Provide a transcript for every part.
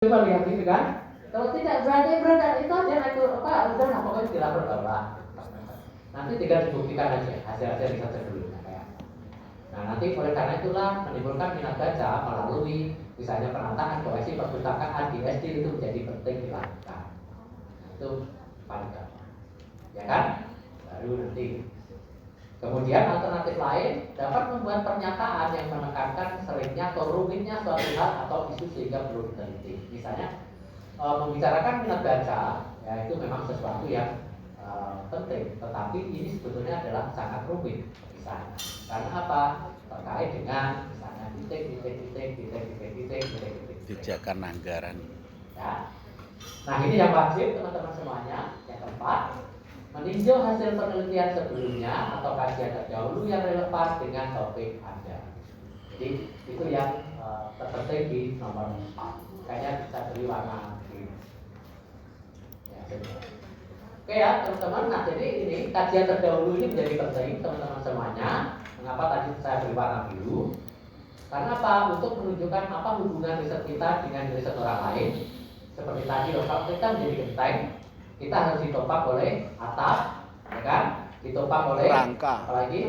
Coba lihat itu kan. Kalau tidak berani itu aja naik apa udah nah, pokoknya dilapor bawah. Nanti tinggal dibuktikan aja hasil-hasil riset sebelumnya kayak. Nah nanti oleh karena itulah menimbulkan minat baca melalui misalnya penataan koleksi perpustakaan di SD itu menjadi penting dilakukan. Itu paling gampang, ya kan? Baru nanti. Kemudian alternatif lain dapat membuat pernyataan yang menekankan seringnya atau rumitnya suatu hal atau isu sehingga perlu diteliti. Misalnya membicarakan minat baca, ya itu memang sesuatu yang penting. Tetapi ini sebetulnya adalah sangat rumit, misalnya. Karena apa? Terkait dengan misalnya titik. Pijakan anggaran. Ya. Nah ini yang wajib teman-teman semuanya. Yang keempat, meninjau hasil penelitian sebelumnya atau kajian terdahulu yang relevan dengan topik Anda. Jadi itu yang terpenting di nomor 4. Kayaknya bisa beri warna biru. Ya, oke ya teman-teman. Nah jadi ini kajian terdahulu ini menjadi penting teman-teman semuanya. Mengapa tadi saya beri warna biru? Karena apa? Untuk menunjukkan apa hubungan riset kita dengan riset orang lain. Seperti tadi kalau kita menjadi genteng, kita harus ditopang oleh atap, ya kan? Ditopang oleh rangka. Apalagi?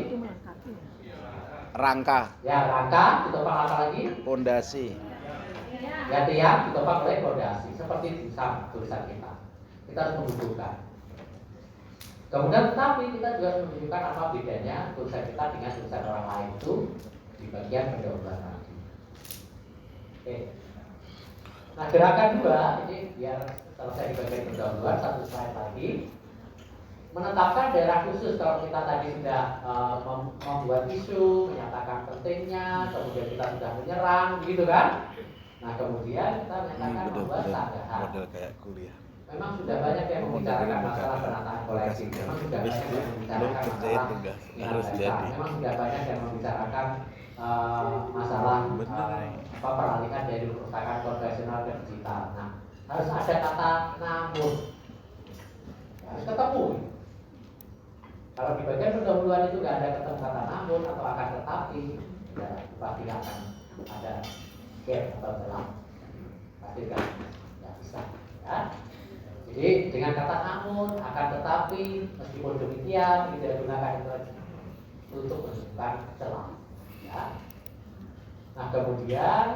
Rangka. Ya rangka, ditopang apa lagi? Pondasi. Ya tiang, ditopang oleh pondasi. Seperti tulisan kita. Kita harus menunjukkan. Kemudian tetapi kita juga harus menunjukkan apa bedanya tulisan kita dengan tulisan orang lain itu di bagian pendahuluan tadi. Oke. Nah gerakan 2 ini biar selesai di bagian pendahuluan, satu slide lagi. Menetapkan daerah khusus kalau kita tadi sudah membuat isu, menyatakan pentingnya, kemudian kita sudah menyerang, begitu kan? Nah kemudian kita menyatakan membuat sanggahan. Model kayak kuliah. Memang sudah banyak yang membicarakan masalah penataan koleksi. Memang sudah banyak yang membicarakan masalah harus jadi. Memang sudah banyak yang membicarakan masalah peralihan dari perpustakaan konvensional ke digital. Nah harus ada kata namun, harus ketemu. Kalau di bagian pendahuluan itu nggak ada ketemu kata namun atau akan tetapi, ya pasti akan ada gap atau celah. Pasti kan nggak bisa. Ya. Jadi dengan kata namun, akan tetapi, meskipun demikian tidak gunakan itu untuk menunjukkan celah. Ya. Nah kemudian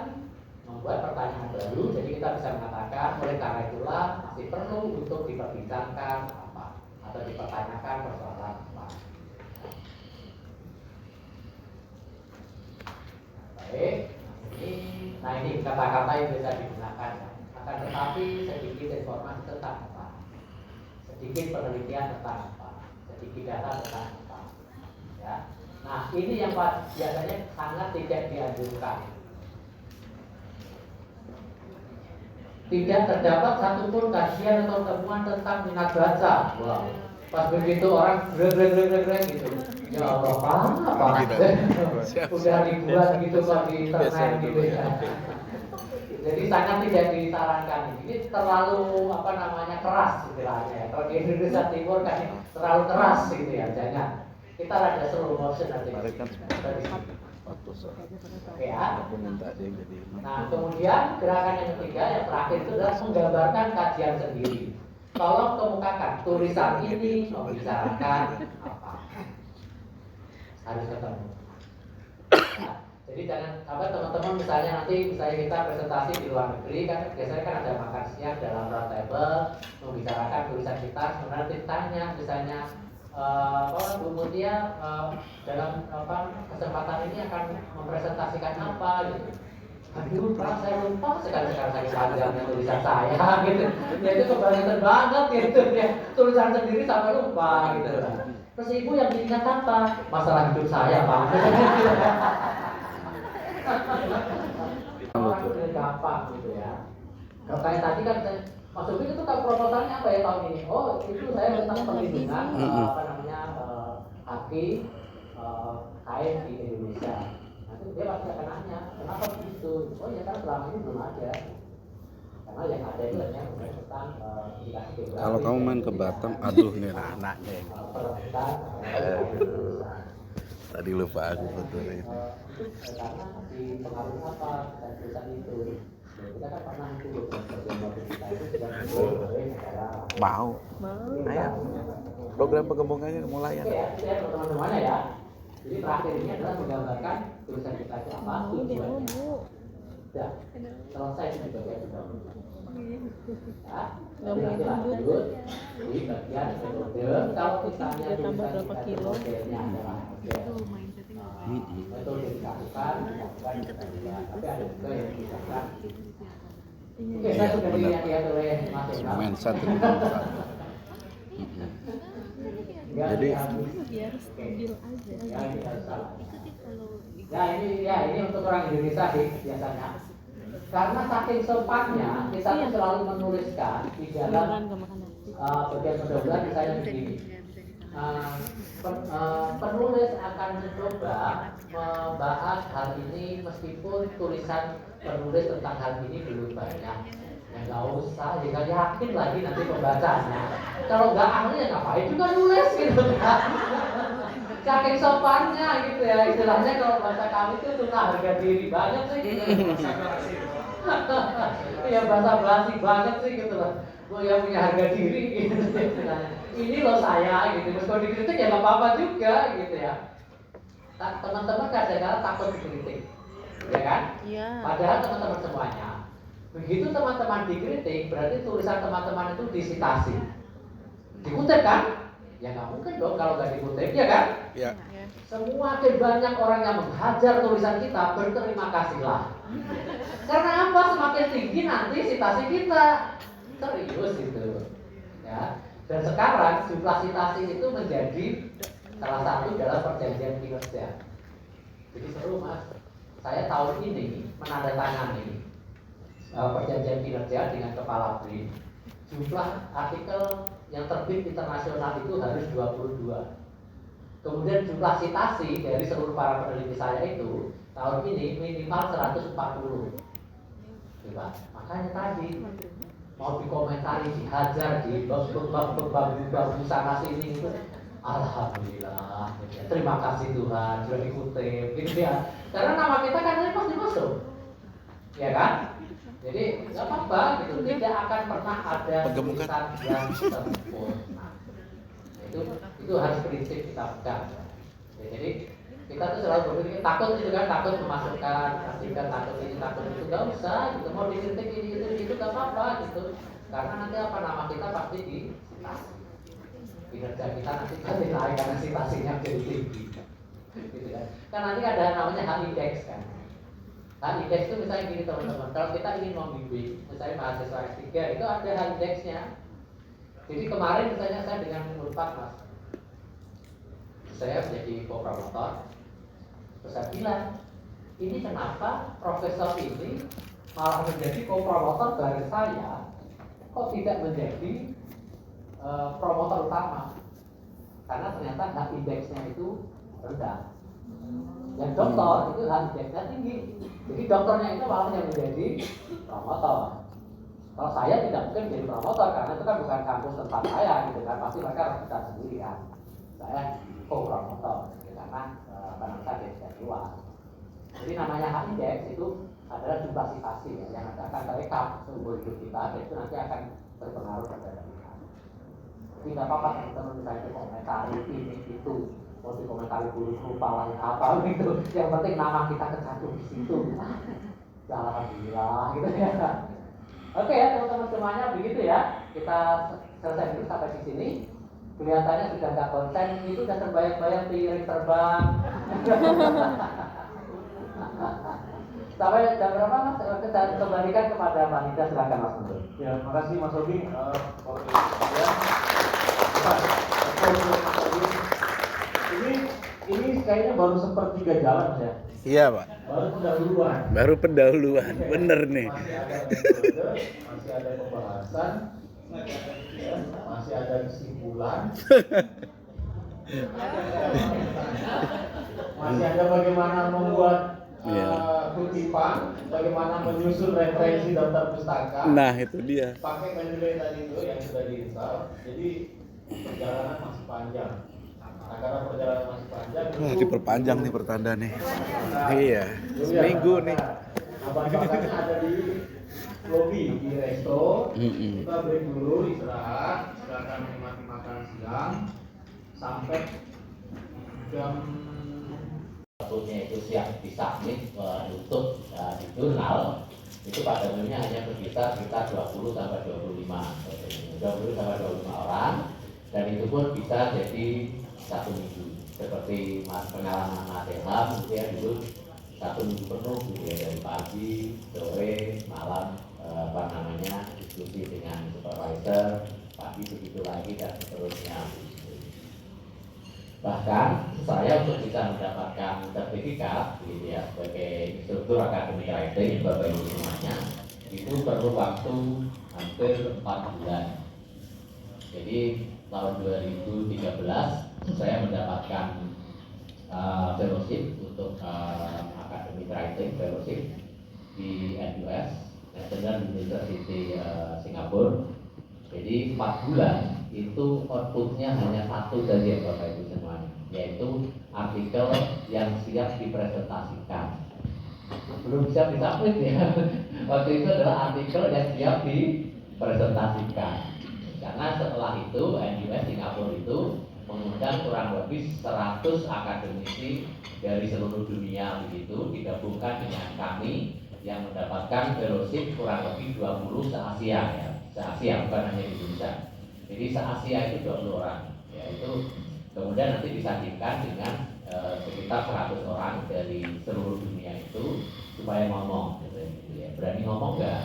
membuat pertanyaan baru, jadi kita bisa mengatakan oleh karena itulah masih perlu untuk diperbincangkan apa atau dipertanyakan persoalan apa. Baik, nah ini kata-kata yang bisa digunakan. Akan tetapi sedikit informasi tentang apa, sedikit penelitian tentang apa, sedikit data tentang apa. Ya. Nah ini yang biasanya sangat tidak dianjurkan. Tidak terdapat satupun kajian atau temuan tentang minat baca. Wow. Pas begitu orang greg gitu. Ya Allah, apa? Udah ribuan gitu kok di internet gitu ya. Jadi sangat tidak disarankan. Ini terlalu keras istilahnya. Kalau di Indonesia Timur kan terlalu keras gitu ya. Jangan. Kita ada slow motion nanti. Ya. Nah kemudian gerakan yang ketiga yang terakhir itu adalah menggambarkan kajian sendiri. Tolong kemukakan tulisan ini membicarakan apa. Harus ketemu. Ya. Jadi jangan teman-teman misalnya kita presentasi di luar negeri kan biasanya kan ada makan siang dalam round table membicarakan tulisan kita. Sebenarnya ditanya misalnya Bu Mutia dalam kesempatan ini akan mempresentasikan apa gitu. Aduh, saya lupa sekali panjangnya tulisan saya gitu. Ya itu kebangetan banget gitu ya. Tulisan sendiri sampai lupa gitu. Terus ibu yang diingat apa? Masalah hidup saya, Pak. Orang itu gampang gitu ya. Kalau kayak tadi kan Mas Upi itu kan proposalnya apa ya tahun ini? Oh itu saya tentang perlindungan haki kain di Indonesia. Nanti dia pasti akan nanya kenapa begitu? Oh ya kan selama ini belum ada. Karena yang ada itu hanya tentang indikasi geografi. Kalau kamu main ke Batam, aduh nih anaknya. Tadi lupa aku betul itu. Karena dipengaruhi apa dan tulisan itu. Kita kan pernah ikut program waktu kita itu sudah mulai negara. Mau. Ayo. Program pengembangannya mulai ya. Oke ya, kita ya teman-temannya ya. Jadi terakhir ini adalah menggambarkan tulisan kita itu apa, tujuannya. Ya, selesai di bagian itu. Ya, nanti lanjut di bagian metode. Kalau misalnya tulisan kita itu modelnya adalah metode dilakukan, tapi ada juga yang dilakukan. Oke, saya sudah dilihat oleh Mas Eka. Mensa tuh. Jadi biar stabil aja. Ya ini untuk orang Indonesia sih biasanya. Karena saking sopannya kita tuh selalu menuliskan di dalam bagian pendahuluan misalnya begini. Penulis akan mencoba membahas hal ini meskipun tulisan penulis tentang hal ini belum banyak. Ya nggak usah, ya nggak yakin lagi nanti pembacanya. Kalau nggak ahli ya ngapain juga nulis gitu kan. Saking sopannya gitu ya, istilahnya kalau bahasa kami itu tuna harga diri banget sih gitu. Ya bahasa basi banget sih gitu loh. Gue yang punya harga diri gitu. Ini loh saya gitu, meskipun dikritik ya nggak apa-apa juga gitu ya. Teman-teman kadang-kadang takut dikritik, ya kan? Iya. Padahal teman-teman semuanya, begitu teman-teman dikritik, berarti tulisan teman-teman itu disitasi, dikutip kan? Ya nggak mungkin dong kalau nggak dikutip, ya kan? ya. Semakin banyak orang yang menghajar tulisan kita, berterima kasihlah. Karena apa? Semakin tinggi nanti sitasi kita. Serius itu, ya. Dan sekarang jumlah sitasi itu menjadi salah satu dalam perjanjian kinerja. Jadi seru mas. Saya tahun ini menandatangani perjanjian kinerja dengan kepala BRIN. Jumlah artikel yang terbit internasional itu harus 22. Kemudian jumlah sitasi dari seluruh para peneliti saya itu tahun ini minimal 140. Coba, makanya tadi mau dikomentari, dihajar, bagus sana sini itu, alhamdulillah, gitu ya. Terima kasih Tuhan sudah dikutip, gitu ya. Karena nama kita kan pasti masuk, ya kan? Jadi nggak apa-apa, gitu. Tidak akan pernah ada tulisan yang sempurna. Itu harus prinsip kita pegang. Ya, jadi kita tuh selalu berpikir takut itu kan, takut memasukkan artikel, takut ini, takut itu, nggak usah gitu. Mau dikritik ini itu nggak apa-apa gitu, karena nanti apa, nama kita pasti disitasi, kinerja kita nanti pasti naik karena sitasinya jadi tinggi gitu kan. Kan nanti ada namanya H-index kan. H-index itu misalnya gini teman-teman, kalau kita ingin membimbing misalnya mahasiswa S3 itu ada H-indexnya. Jadi kemarin misalnya saya dengan Unpad mas, saya menjadi co-promotor. Terus saya bilang, ini kenapa profesor ini malah menjadi co-promotor dari saya, kok tidak menjadi promotor utama? Karena ternyata hak indeksnya itu rendah. Yang doktor itu hak indeksnya tinggi. Jadi doktornya itu malah yang menjadi promotor. Kalau saya tidak mungkin menjadi promotor karena itu kan bukan kampus tempat saya gitu kan, pasti mereka harus bisa sendiri kan. Saya co-promotor gitu, karena saya dari luar. Jadi namanya hak indeks itu adalah jumlah sitasi ya, yang akan terekam seumur hidup kita, dan itu nanti akan berpengaruh pada kita. Jadi nggak apa-apa teman-teman misalnya komentari ini itu, mau dikomentari dulu lupa lah apa gitu. Yang penting nama kita kecantum di situ. Ya alhamdulillah gitu ya. Oke ya teman-teman semuanya, begitu ya. Kita selesai dulu sampai di sini. Kelihatannya sudah nggak konsen, itu sudah terbayang-bayang piring terbang. Sampai jam berapa mas? Kita kembalikan kepada panitia, silakan mas Mundur. Ya, makasih Mas Robi. Ini kayaknya baru sepertiga jalan ya. Iya pak. Baru pendahuluan. Baru pendahuluan, bener nih. Masih ada pembahasan, ya, masih ada kesimpulan, masih ada bagaimana membuat kutipan, bagaimana menyusun referensi daftar pustaka. Nah itu dia. Pakai Mendeley tadi itu yang sudah diinstal. Jadi perjalanan masih panjang. Nah, karena perjalanan masih panjang, Wah diperpanjang nih pertanda nih. Iya, seminggu nih. Nah, bahan-bahannya ada di lobby di resto. Kita break dulu, istirahat, silakan menikmati makan siang sampai jam satunya itu siap disubmit untuk di jurnal. Itu pada umumnya hanya sekitar 20 sampai 25 orang, dan itu pun bisa jadi 1 minggu. Seperti pengalaman Mas Ilham, gitu ya, dulu 1 minggu penuh gitu ya, dari pagi, sore, malam diskusi dengan supervisor, pagi begitu lagi dan seterusnya. Bahkan saya untuk bisa mendapatkan sertifikat gitu ya, sebagai instruktur akademi writing Bapak Ibu semuanya, itu perlu waktu hampir 4 bulan. Jadi tahun 2013 saya mendapatkan fellowship untuk akademi writing fellowship di NUS, National University Singapura. Jadi 4 bulan itu outputnya hanya 1 saja Bapak Ibu semuanya, yaitu artikel yang siap dipresentasikan. Belum siap disubmit ya. Waktu itu adalah artikel yang siap dipresentasikan. Karena setelah itu NUS Singapura itu mengundang kurang lebih 100 akademisi dari seluruh dunia begitu, digabungkan dengan kami yang mendapatkan fellowship kurang lebih 20 se-Asia ya. Se-Asia bukan hanya di Indonesia. Jadi se-Asia itu 20 orang. Ya, itu kemudian nanti disandingkan dengan sekitar 100 orang dari seluruh dunia itu supaya ngomong gitu ya. Berani ngomong nggak?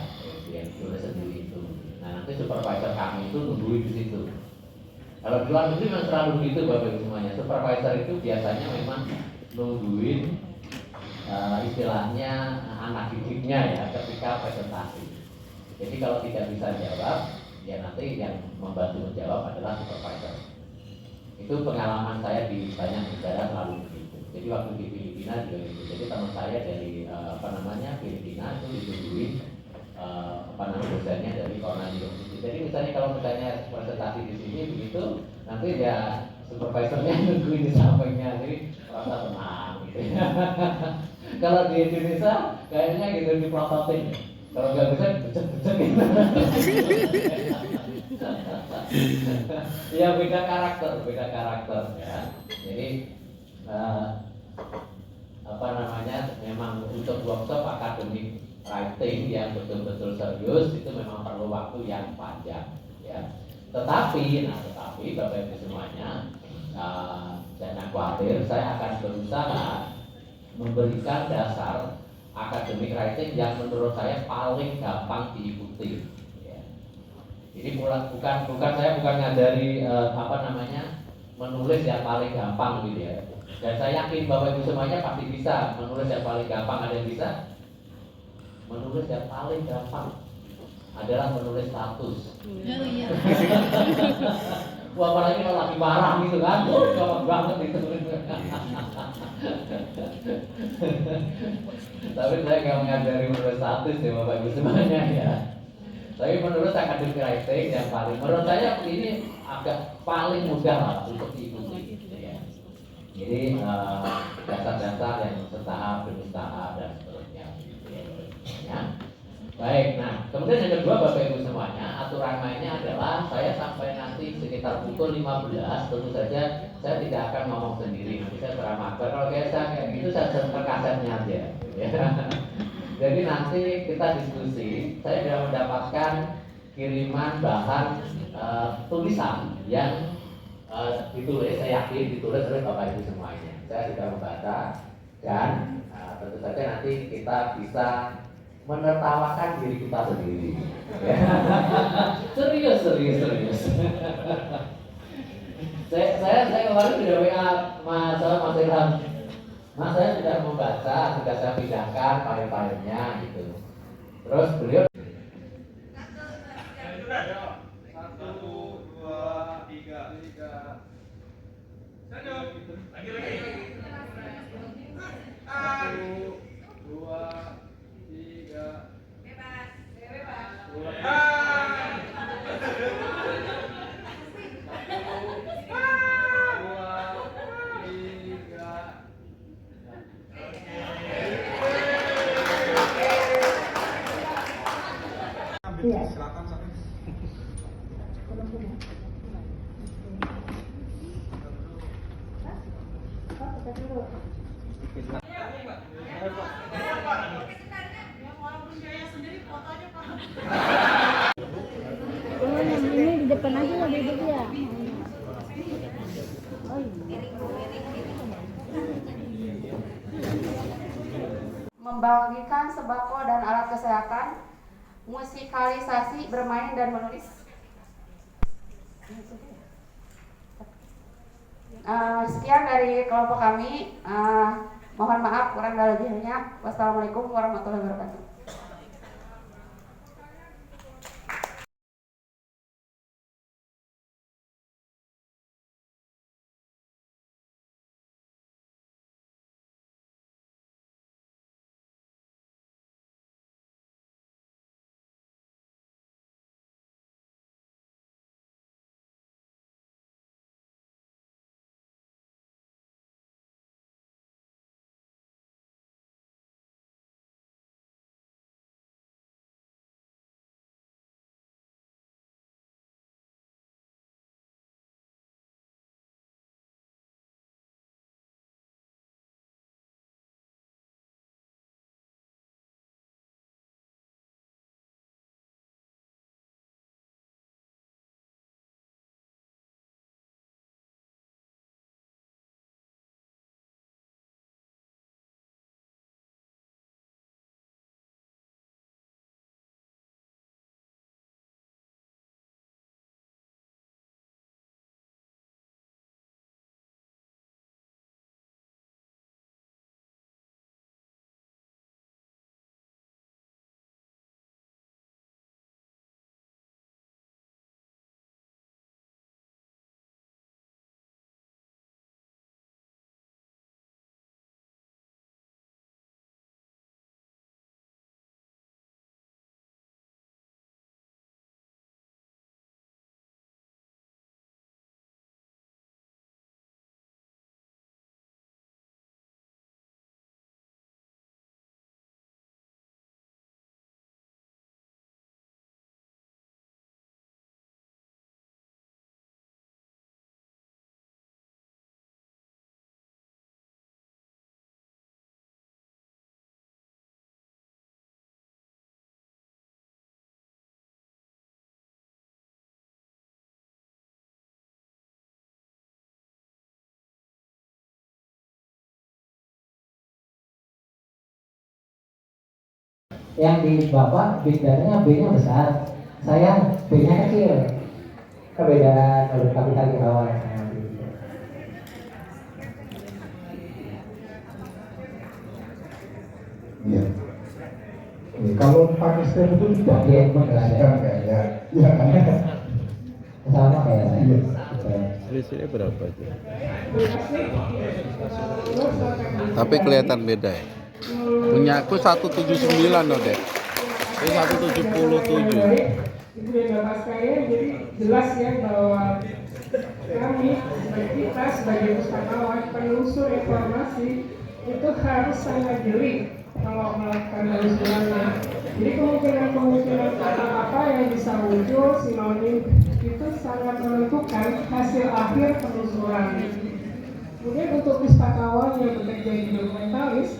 Yang tulis sendiri itu. Nah, nanti supervisor kami itu nungguin di situ. Kalau di luar negeri memang selalu begitu Bapak Ibu semuanya. Supervisor itu biasanya memang nungguin istilahnya anak didiknya ya ketika presentasi. Jadi kalau tidak bisa jawab, ya nanti yang membantu menjawab adalah supervisor. Itu pengalaman saya di banyak negara selalu begitu. Jadi waktu di Filipina juga gitu. Jadi teman saya dari Filipina itu ditungguin dosennya dari Cornell University. Jadi misalnya kalau misalnya presentasi di sini begitu, nanti ya supervisornya nungguin di sampingnya, jadi merasa tenang gitu. Kalau di Indonesia kayaknya gitu diprototin. Kalau nggak bisa becek-becek gitu. Ya beda karakter ya. Jadi memang untuk workshop akademik writing yang betul-betul serius itu memang perlu waktu yang panjang ya. Tetapi Bapak Ibu semuanya, jangan khawatir, saya akan berusaha memberikan dasar akademik writing yang menurut saya paling gampang diikuti ya. Jadi bukan saya ngajari menulis yang paling gampang gitu ya. Dan saya yakin Bapak Ibu semuanya pasti bisa menulis yang paling gampang. Ada yang bisa? Menulis yang paling gampang adalah menulis status. Iya. Wah, apalagi kalau lagi marah gitu kan, gampang banget itu. Tapi saya nggak mengajari menulis status ya Bapak Ibu semuanya ya. Tapi menulis akademik writing yang menurut saya ini agak paling mudah lah untuk diikuti. Ya. Jadi dasar-dasar yang setahap demi setahap dan seterusnya. Ya. Baik, nah kemudian yang kedua Bapak Ibu semuanya, aturan mainnya adalah saya sampai nanti sekitar pukul 15 tentu saja saya tidak akan ngomong sendiri, nanti saya ceramah. Kalau kayak gitu saya setel kasetnya aja ya. Jadi nanti kita diskusi, saya sudah mendapatkan kiriman bahan tulisan yang ditulis, saya yakin ditulis oleh Bapak Ibu semuanya. Saya sudah membaca dan tentu saja nanti kita bisa menertawakan diri kita sendiri. Ya. Serius. saya kemarin sudah WA Mas Ilham. Mas, saya sudah membaca, sudah saya pindahkan file-filenya gitu. Terus beliau Oh, yang ini di depan aja lah duduk ya. Oh iya. Membagikan sembako dan alat kesehatan, musikalisasi, bermain dan menulis. Sekian dari kelompok kami. Mohon maaf kurang dan lebihnya. Wassalamualaikum warahmatullahi wabarakatuh. Yang di Bapak big datanya B-nya besar, saya B-nya kecil. Perbedaan kalau kapital di awal. Iya. Kalau pakai step itu tidak Iya, menjelaskan kayaknya. Iya kan? Sama kayak Iya. Selisihnya berapa aja? Tapi kelihatan beda ya. Punya aku 179 loh dek. Ini 177. Ibu dan Bapak sekalian, jadi jelas ya bahwa kami, kita sebagai pustakawan, penelusur informasi itu harus sangat jeli kalau melakukan penelusurannya. Jadi kemungkinan apa yang bisa muncul sinonim itu sangat menentukan hasil akhir penelusuran. Kemudian untuk pustakawan yang bekerja di dokumentalis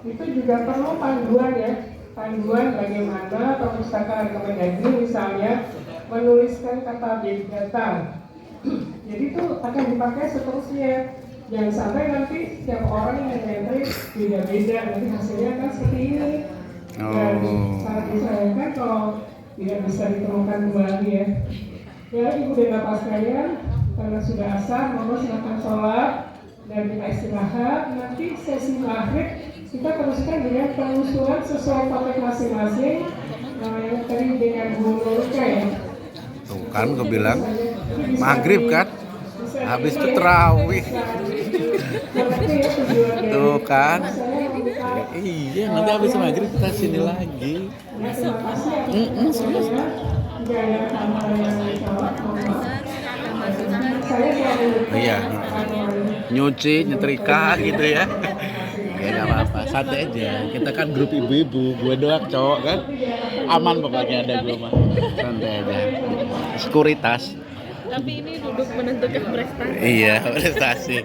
itu juga perlu panduan ya, panduan bagaimana perpustakaan Kemendagri misalnya menuliskan kata big data. Jadi itu akan dipakai seterusnya. Jangan sampai nanti setiap orang yang entry beda-beda, nanti hasilnya kan seperti ini. Dan sangat disayangkan kalau tidak bisa ditemukan kembali ya. Ya Ibu dan Bapak sekalian, karena sudah asar, mohon silakan sholat dan kita istirahat. Nanti sesi maghrib kita teruskan dengan penelusuran sesuai topik masing-masing. Yang tadi dengan Bu Nurika ya. Tuh kan gue bilang maghrib kan, habis itu terawih. Tuh kan. Iya, nanti habis maghrib kita sini lagi. Iya, nyuci, nyetrika gitu ya. Ya nggak apa-apa, santai aja. Kita kan grup ibu-ibu, gue doang cowok kan. Aman pokoknya ada gue mah. Santai aja. Sekuritas. Tapi ini duduk menentukan prestasi. Iya, prestasi.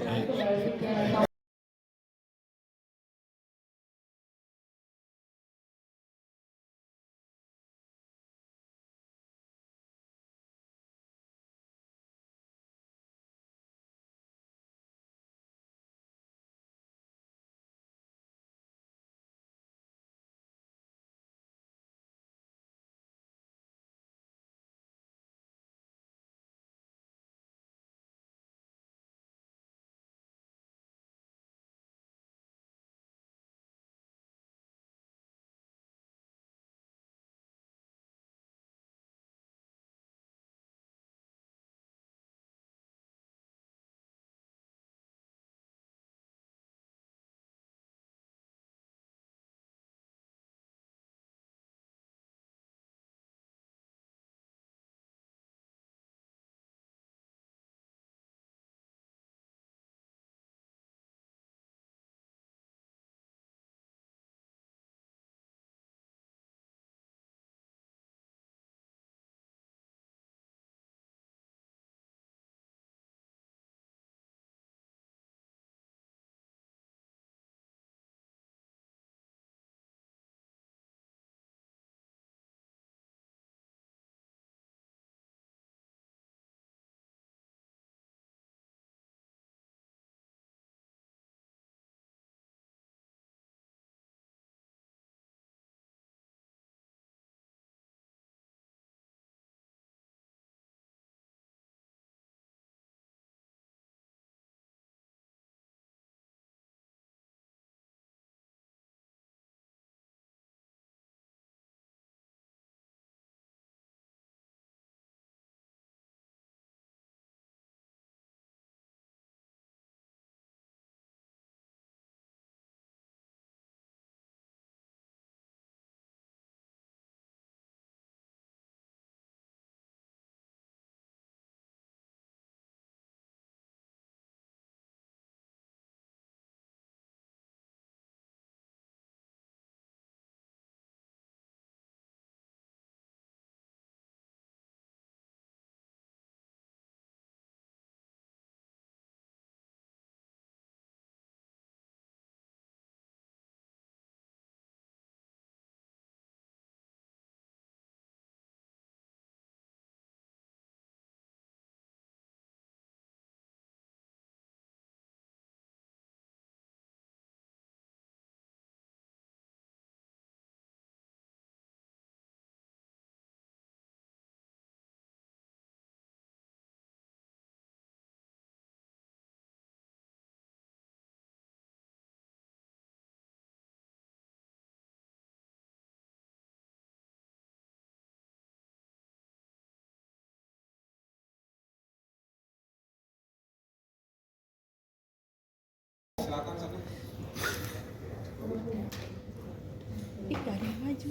Ih, gak ada yang maju.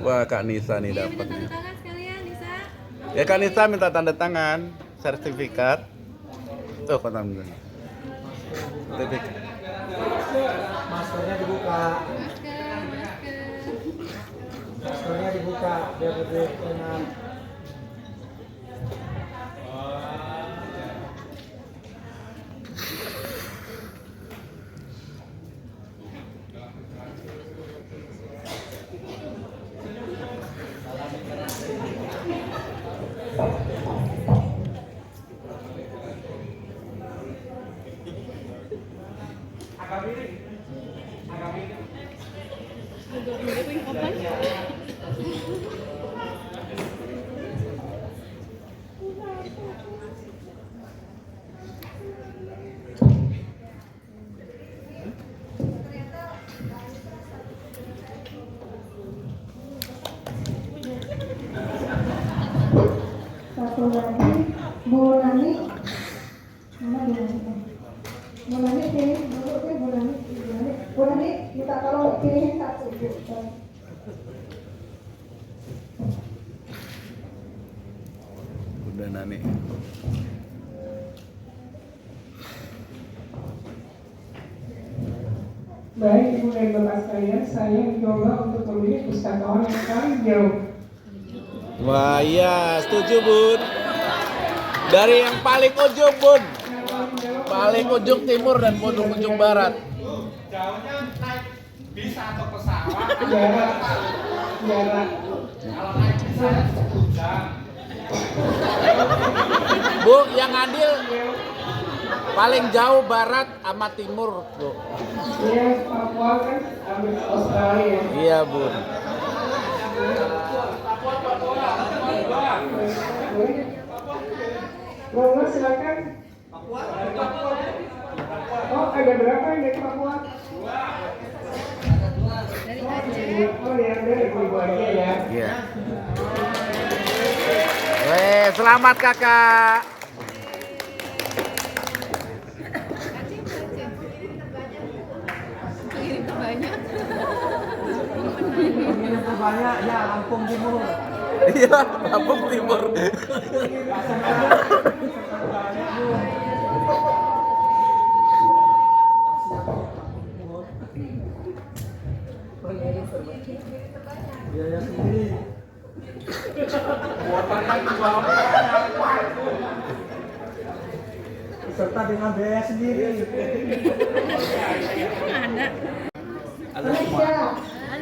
Wah, Kak Nisa nih Iya, minta dapat. tanda tangan sekalian, Nisa. Ya Kak Nisa minta tanda tangan, sertifikat. Tuh kota sertifikat. Maskernya dibuka. Masker. Maskernya dibuka biar lebih enak. Miring kapan? Satu lagi, Bu Nani. Mana Bu Nani? Bu Nani pilih dulu deh, Bu Nani. Bu Nani, minta tolong pilih satu. Udah Nani. Baik, Ibu saya mencoba untuk memilih pustakawan yang paling jauh. Wah iya, setuju Bun. Dari yang paling ujung Bun, paling ujung timur dan ujung barat. Jauhnya naik bis atau pesawat. Jarak. Kalau naik bis saya 10 jam. Bu, yang adil paling jauh barat sama timur Bu. Ya, Papua kan habis Australia. Iya Bun. Monggo silakan. Oh, ada berapa yang dari Papua? Oh, ya, dari ibu aja ya. Iya. Selamat kakak. Pengirim terbanyak. Pengirim terbanyak ya Lampung Timur. Iya, Lampung Timur. Biaya sendiri. Kuotanya juga serta dengan biaya sendiri.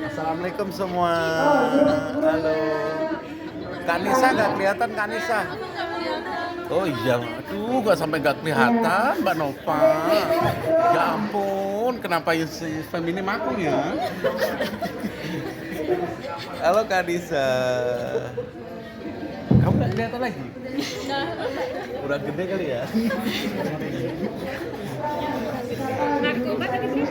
Assalamualaikum semua. Halo. Kak Nisa nggak kelihatan Kak Nisa? Oh iya, aduh gak sampai gak kelihatan Mbak Nova. Ya ampun, kenapa si feminim aku ya? Halo Kak Nisa. Kamu gak kelihatan lagi? Udah gede kali ya? Aku kan tadi